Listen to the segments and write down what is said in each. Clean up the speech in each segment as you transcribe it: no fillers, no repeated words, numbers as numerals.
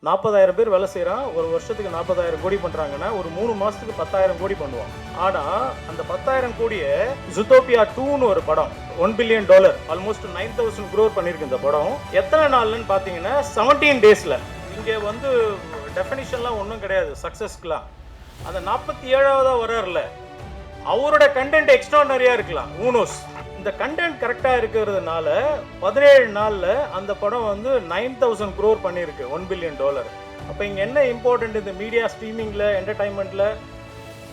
40,000 பேர் வேலை செய்கிறான், ஒரு வருஷத்துக்கு 40,000 கோடி பண்ணுறாங்கன்னா ஒரு 3 மாதத்துக்கு 10,000 கோடி பண்ணுவான். ஆனால் அந்த 10,000 கோடியை ஜூட்டோபியா 2ன்னு ஒரு படம் $1 பில்லியன் ஆல்மோஸ்ட் 9,000 crore பண்ணியிருக்கு. இந்த படம் எத்தனை நாள்னு பார்த்தீங்கன்னா 17 டேஸில். இங்கே வந்து டெஃபினிஷன்லாம் ஒன்றும் கிடையாது சக்ஸஸ்க்குலாம். அந்த 47ஆவதாக வர்றார்ல, அவரோட கண்டென்ட் எக்ஸ்ட்ரானரியாக இருக்கலாம், ஊனோஸ். இந்த கண்டென்ட் கரெக்டாக இருக்கிறதுனால 17 நாளில் அந்த படம் வந்து 9,000 crore பண்ணியிருக்கு, $1 பில்லியன். அப்போ இங்கே என்ன இம்பார்ட்டண்ட்? இந்த மீடியா ஸ்ட்ரீமிங்கில், என்டர்டைன்மெண்ட்டில்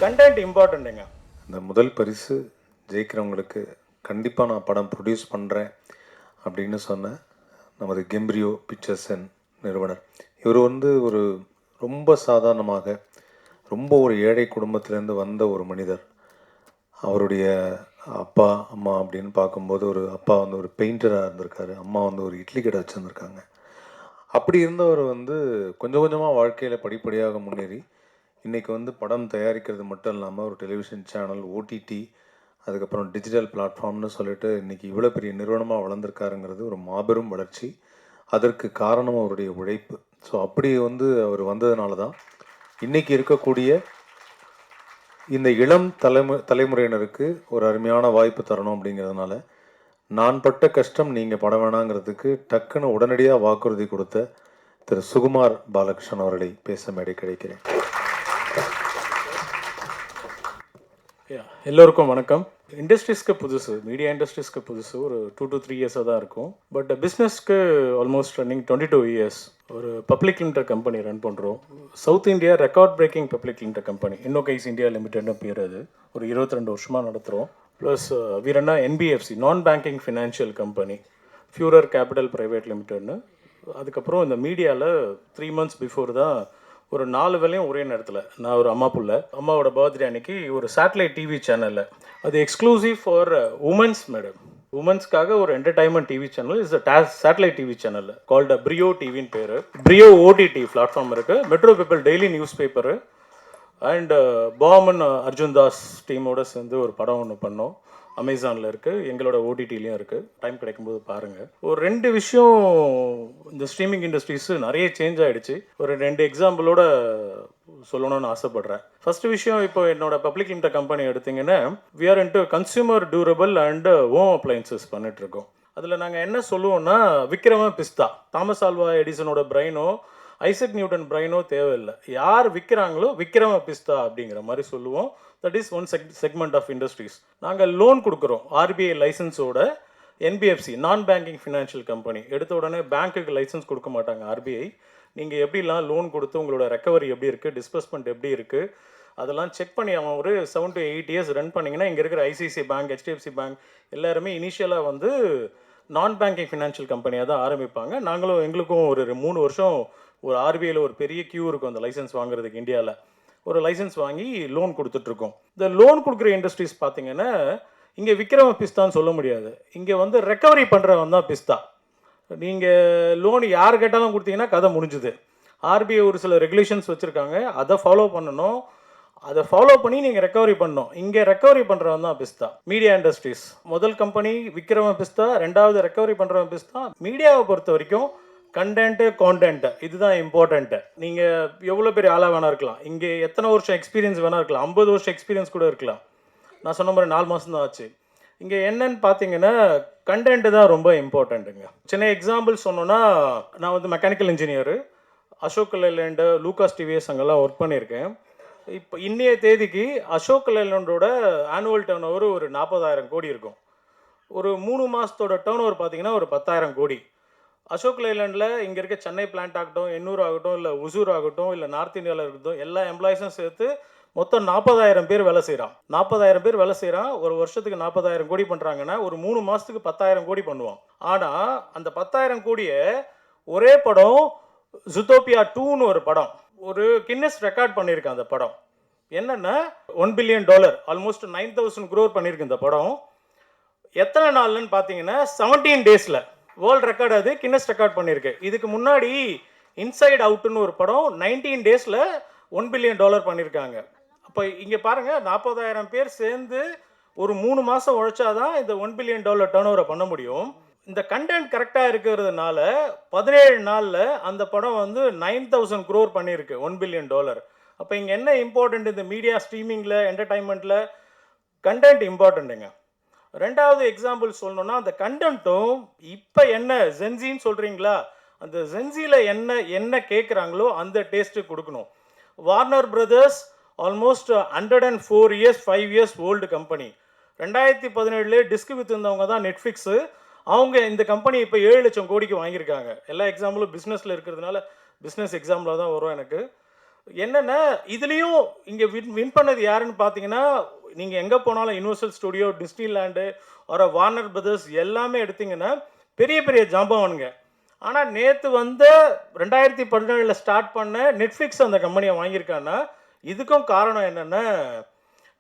கண்டென்ட் இம்பார்ட்டண்ட்டுங்க. இந்த முதல் பரிசு ஜெயிக்கிறவங்களுக்கு கண்டிப்பாக நான் படம் ப்ரொடியூஸ் பண்ணுறேன் அப்படின்னு சொன்ன நமது கெம்ப்ரியோ பிக்சர்ஸ் நிறுவனர். இவர் வந்து ஒரு ரொம்ப சாதாரணமாக ரொம்ப ஒரு ஏழை குடும்பத்திலேருந்து வந்த ஒரு மனிதர். அவருடைய அப்பா அம்மா அப்படின்னு பார்க்கும்போது ஒரு அப்பா வந்து ஒரு பெயிண்டராக இருந்திருக்காரு, அம்மா வந்து ஒரு இட்லி கடை வச்சுருந்துருக்காங்க. அப்படி இருந்தவர் வந்து கொஞ்சம் கொஞ்சமாக வாழ்க்கையில் படிப்படியாக முன்னேறி இன்றைக்கி வந்து படம் தயாரிக்கிறது மட்டும் இல்லாமல் ஒரு டெலிவிஷன் சேனல், ஓடிடி, அதுக்கப்புறம் டிஜிட்டல் பிளாட்ஃபார்ம்னு சொல்லிட்டு இன்றைக்கி இவ்வளோ பெரிய நிறுவனமாக வளர்ந்துருக்காருங்கிறது ஒரு மாபெரும் வளர்ச்சி. அதற்கு காரணம் அவருடைய உழைப்பு. ஸோ அப்படி வந்து அவர் வந்ததுனால தான் இன்றைக்கி இருக்கக்கூடிய இந்த இளம் தலைமுறையினருக்கு ஒரு அருமையான வாய்ப்பு தரணும். அப்படிங்கிறதுனால நான் பட்ட கஷ்டம் நீங்கள் பட வேணாங்கிறதுக்கு டக்குன்னு உடனடியாக வாக்குறுதி கொடுத்த திரு சுகுமார் பாலகிருஷ்ணன் அவர்களை பேச மேடை கிடைக்கிறேன். எல்லோருக்கும் வணக்கம். இண்டஸ்ட்ரீஸ்க்கு புதுசு, மீடியா இண்டஸ்ட்ரீஸ்க்கு புதுசு, ஒரு 2 to 3 இயர்ஸாக தான் இருக்கும். பட் பிஸ்னஸ்க்கு ஆல்மோஸ்ட் ரன்னிங் 22 இயர்ஸ். ஒரு பப்ளிக் லிமிடெட் கம்பெனி ரன் பண்ணுறோம். South India record breaking public limited company, இன்னோகைஸ் இந்தியா லிமிடெட்னு பேர். அது ஒரு 22 வருஷமாக நடத்துகிறோம். Plus Veeranna NBFC, non banking financial company, ஃபியூரர் கேபிட்டல் ப்ரைவேட் லிமிடெட்னு. அதுக்கப்புறம் இந்த மீடியாவில் 3 months பிஃபோர் தான் ஒரு 4 வேலையும் ஒரே நேரத்தில். நான் ஒரு அம்மா புள்ள, அம்மாவோட பர்த்டே அன்னைக்கு ஒரு சேட்டலைட் டிவி சேனலில், அது எக்ஸ்க்ளூசிவ் ஃபார் உமன்ஸ் மேடம், உமன்ஸ்க்காக ஒரு entertainment TV channel, is satellite TV channel called Priyo டிவின்னு பேர். பிரியோ ஓடிடி பிளாட்ஃபார்ம் இருக்குது, metro people daily news paper and Baman Arjun Das டீமோடு சேர்ந்து ஒரு படம் ஒன்று பண்ணோம். அமேசானில் இருக்குது, எங்களோட ஓடிடிலையும் இருக்குது. டைம் கிடைக்கும்போது பாருங்கள். ஒரு 2 விஷயம் இந்த ஸ்ட்ரீமிங் இண்டஸ்ட்ரீஸு நிறைய சேஞ்ச் ஆகிடுச்சு. ஒரு 2 எக்ஸாம்பிளோட சொல்லணும்னு ஆசைப்படுறேன். ஃபர்ஸ்ட் விஷயம், இப்போ என்னோட பப்ளிக் லிமிடெட் கம்பெனி எடுத்திங்கன்னா, we are into consumer durable and home appliances பண்ணிகிட்ருக்கோம். அதில் நாங்கள் என்ன சொல்லுவோம்னா, விக்ரம பிஸ்தா, தாமஸ் ஆல்வா எடிசனோட பிரைனோ ஐசக் நியூட்டன் பிரைனோ தேவையில்லை, யார் விற்கிறாங்களோ விக்ரம பிஸ்தா அப்படிங்கிற மாதிரி சொல்லுவோம். That is one segment of industries. நாங்கள் லோன் கொடுக்குறோம் ஆர்பிஐ லைசன்ஸோட. NBFC, non banking financial company, எடுத்த உடனே பேங்க்குக்கு லைசன்ஸ் கொடுக்க மாட்டாங்க ஆர்பிஐ. நீங்கள் எப்படிலாம் லோன் கொடுத்து உங்களோட ரெக்கவரி எப்படி இருக்குது, டிஸ்பர்ஸ்மெண்ட் எப்படி இருக்குது, அதெல்லாம் செக் பண்ணி அவன் ஒரு 7 to 8 years ரன் பண்ணிங்கன்னா, இங்கே இருக்கிற ஐசிஐசிஐ பேங்க், ஹெச்டிஎஃப்சி பேங்க் எல்லாருமே இனிஷியலாக வந்து நான் பேங்கிங் ஃபினான்ஷியல் கம்பெனியாக தான் ஆரம்பிப்பாங்க. நாங்களும் எங்களுக்கும் ஒரு 3 வருஷம் ஒரு ஆர்பிஐயில் ஒரு பெரிய கியூ இருக்கும் அந்த லைசன்ஸ் வாங்குறதுக்கு. இந்தியாவில் ஒரு லைசன்ஸ் வாங்கி லோன் கொடுத்துட்ருக்கோம். இந்த லோன் கொடுக்குற இண்டஸ்ட்ரீஸ் பார்த்தீங்கன்னா, இங்கே விற்கிறவன் பிஸ்தான்னு சொல்ல முடியாது, இங்கே வந்து ரெக்கவரி பண்ணுறவன் தான் பிஸ்தா. நீங்கள் லோன் யார் கேட்டாலும் கொடுத்தீங்கன்னா கதை முடிஞ்சுது. ஆர்பிஐ ஒரு சில ரெகுலேஷன்ஸ் வச்சுருக்காங்க, அதை ஃபாலோ பண்ணணும். அதை ஃபாலோ பண்ணி நீங்கள் ரெக்கவரி பண்ணணும். இங்கே ரெக்கவரி பண்ணுறவன் தான் பிஸ்தா. மீடியா இண்டஸ்ட்ரீஸ் முதல் கம்பெனி விற்கிறவன் பிஸ்தா, 2வது ரெக்கவரி பண்ணுறவன் பிஸ்தா. மீடியாவை பொறுத்த வரைக்கும் கண்டென்ட்டு, கான்டென்ட்டு, இதுதான் இம்பார்ட்டண்ட்டு. நீங்கள் எவ்வளோ பெரிய ஆளாக வேணா இருக்கலாம், இங்கே எத்தனை வருஷம் எக்ஸ்பீரியன்ஸ் வேணா இருக்கலாம், 50 வருஷம் எக்ஸ்பீரியன்ஸ் கூட இருக்கலாம். நான் சொன்ன மாதிரி 4 மாதம் தான் ஆச்சு. இங்கே என்னன்னு பார்த்தீங்கன்னா, கண்டென்ட்டு தான் ரொம்ப இம்பார்ட்டண்ட்டுங்க. சின்ன எக்ஸாம்பிள் சொன்னோன்னா, நான் வந்து mechanical engineer, Ashok Leyland, Lucas TVS அங்கெல்லாம் ஒர்க் பண்ணியிருக்கேன். இப்போ இன்னைய தேதிக்கு அசோக் லேலண்டோட ஆனுவல் டர்ன் ஓவர் ஒரு 40,000 கோடி இருக்கும். ஒரு 3 மாதத்தோட டர்ன் ஓவர் பார்த்தீங்கன்னா ஒரு 10,000 கோடி. அசோக் லேலண்டில் இங்கே இருக்க சென்னை பிளான்ட் ஆகட்டும், எண்ணூர் ஆகட்டும், இல்லை ஒசூர் ஆகட்டும், இல்லை நார்த் இந்தியாவில் இருக்கட்டும், எல்லா எம்ப்ளாயிஸும் சேர்த்து மொத்தம் 40,000 பேர் வேலை செய்கிறான். 40,000 பேர் வேலை செய்கிறான். ஒரு வருஷத்துக்கு 40,000 கோடி பண்ணுறாங்கன்னா ஒரு 3 மாதத்துக்கு 10,000 கோடி பண்ணுவான். ஆனால் அந்த 10,000 கோடியை ஒரே படம் ஜூட்டோபியா 2ன்னு ஒரு படம், ஒரு கின்னஸ் ரெக்கார்ட் பண்ணியிருக்கேன். அந்த படம் என்னென்னா $1 பில்லியன் ஆல்மோஸ்ட் 9,000 crore பண்ணியிருக்கு. இந்த படம் எத்தனை நாள்னு பார்த்தீங்கன்னா 17 டேஸில் வேர்ல்டு ரெக்கார்டு, அது கின்னஸ் ரெக்கார்ட் பண்ணியிருக்கு. இதுக்கு முன்னாடி இன்சைட் அவுட்டுன்னு ஒரு படம் 19 டேஸில் $1 பில்லியன் பண்ணியிருக்காங்க. அப்போ இங்கே பாருங்கள், 40,000 பேர் சேர்ந்து ஒரு 3 மாதம் உழைச்சாதான் இந்த $1 பில்லியன் டர்ன் ஓவரை பண்ண முடியும். இந்த கண்டென்ட் கரெக்டாக இருக்கிறதுனால 17 நாளில் அந்த படம் வந்து 9,000 crore பண்ணியிருக்கு, $1 billion. அப்போ இங்கே என்ன இம்பார்ட்டண்ட் இந்த மீடியா ஸ்ட்ரீமிங்கில் என்டர்டைன்மெண்ட்டில்? கண்டென்ட் இம்பார்ட்டண்ட்டுங்க. ரெண்டாவது எக்ஸாம்பிள் சொல்லணும்னா அந்த கண்டென்ட்டும் இப்போ என்ன ஜென்சின்னு சொல்கிறீங்களா, அந்த ஜென்சியில் என்ன கேட்குறாங்களோ அந்த டேஸ்ட்டு கொடுக்கணும். Warner Brothers almost 104 years 5 years old company. 2017 disc விற்றுந்தவங்க தான் நெட்ஃப்ளிக்ஸு. அவங்க இந்த கம்பெனி இப்போ 7 லட்சம் கோடிக்கு வாங்கியிருக்காங்க. எல்லா எக்ஸாம்பிளும் பிஸ்னஸில் இருக்கிறதுனால பிஸ்னஸ் எக்ஸாம்பிளாக தான் வரும் எனக்கு. என்னென்னா இதுலேயும் இங்கே வின் பண்ணது யாருன்னு பார்த்தீங்கன்னா, நீங்கள் எங்கே போனாலும் யுனிவர்சல் ஸ்டுடியோ, டிஸ்னிலேண்டு, ஒரு வார்னர் பிரதர்ஸ் எல்லாமே எடுத்திங்கன்னா பெரிய பெரிய ஜாம்பவானுங்க. ஆனால் நேற்று வந்து 2017 ஸ்டார்ட் பண்ண நெட்ஃப்ளிக்ஸ் அந்த கம்பெனியை வாங்கியிருக்காங்கன்னா இதுக்கும் காரணம் என்னென்னா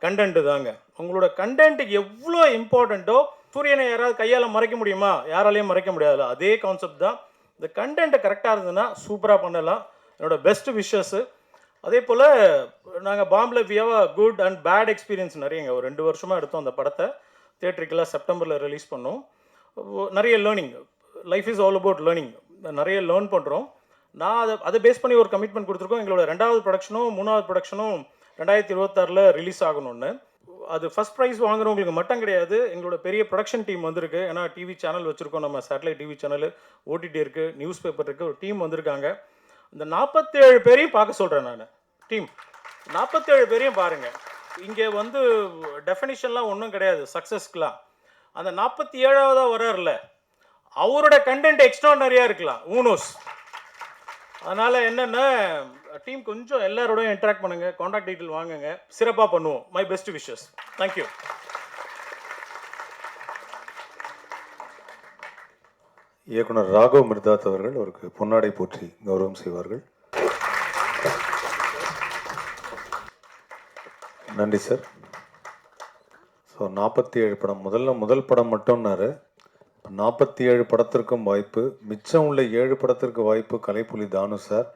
கண்டென்ட்டு தாங்க. உங்களோட கண்டென்ட் எவ்வளோ இம்பார்ட்டண்ட்டோ, சூரியனை யாராவது கையால் மறைக்க முடியுமா? யாராலையும் மறைக்க முடியாதுல்ல. அதே கான்செப்ட் தான். இந்த கண்டென்ட்டை கரெக்டாக இருந்ததுன்னா சூப்பராக பண்ணலாம். என்னோட பெஸ்ட் விஷஸ். அதே போல் நாங்கள் பாம்பில் we have a good and bad experience நிறையங்க. ஒரு 2 வருஷமாக எடுத்தோம் அந்த படத்தை. தியேட்டருக்கெல்லாம் செப்டம்பரில் ரிலீஸ் பண்ணோம். நிறைய learning. Life is all about learning. நிறைய லேர்ன் பண்ணுறோம். நான் அதை பேஸ் பண்ணி ஒரு கமிட்மெண்ட் கொடுத்துருக்கோம். எங்களோட 2வது ப்ரொடக்ஷனும் 3வது ப்ரொடக்ஷனும் 2026 ரிலீஸ் ஆகணும்னு. அது ஃபஸ்ட் ப்ரைஸ் வாங்குறவங்களுக்கு மட்டும் கிடையாது, எங்களோட பெரிய ப்ரொடக்ஷன் டீம் வந்திருக்கு. ஏன்னா டிவி சேனல் வச்சுருக்கோம், நம்ம சேட்டலைட் டிவி சேனல், ஓடிடி இருக்குது, நியூஸ் பேப்பர் இருக்குது, ஒரு டீம் வந்திருக்காங்க. இந்த 47 பேரையும் பார்க்க சொல்கிறேன் நான். டீம் 47 பேரையும் பாருங்கள். இங்கே வந்து டெஃபினிஷன்லாம் ஒன்றும் கிடையாது சக்ஸஸ்க்குலாம். அந்த 47ஆவதாக வர்றார்ல, அவரோட கண்டென்ட் எக்ஸ்ட்ராடனரியாக இருக்கலாம், ஊனோஸ். அதனால் என்னென்னா டீம் கொஞ்சம் எல்லாரோடையும் இன்ட்ராக்ட் பண்ணுங்கள், காண்டாக்ட் டீட்டெயில் வாங்குங்க, சிறப்பாக பண்ணுவோம். My best wishes. தேங்க்யூ. இயக்குனர் ராகவ் மிர்தாத் அவர்கள் அவருக்கு பொன்னாடை போற்றி கௌரவம் செய்வார்கள். நன்றி சார். ஸோ 47 படம், முதல் படம் மட்டும்னாரு. 47 படத்திற்கும் வாய்ப்பு, மிச்சம் உள்ள 7 படத்திற்கு வாய்ப்பு கலைப்புலி தானு சார்.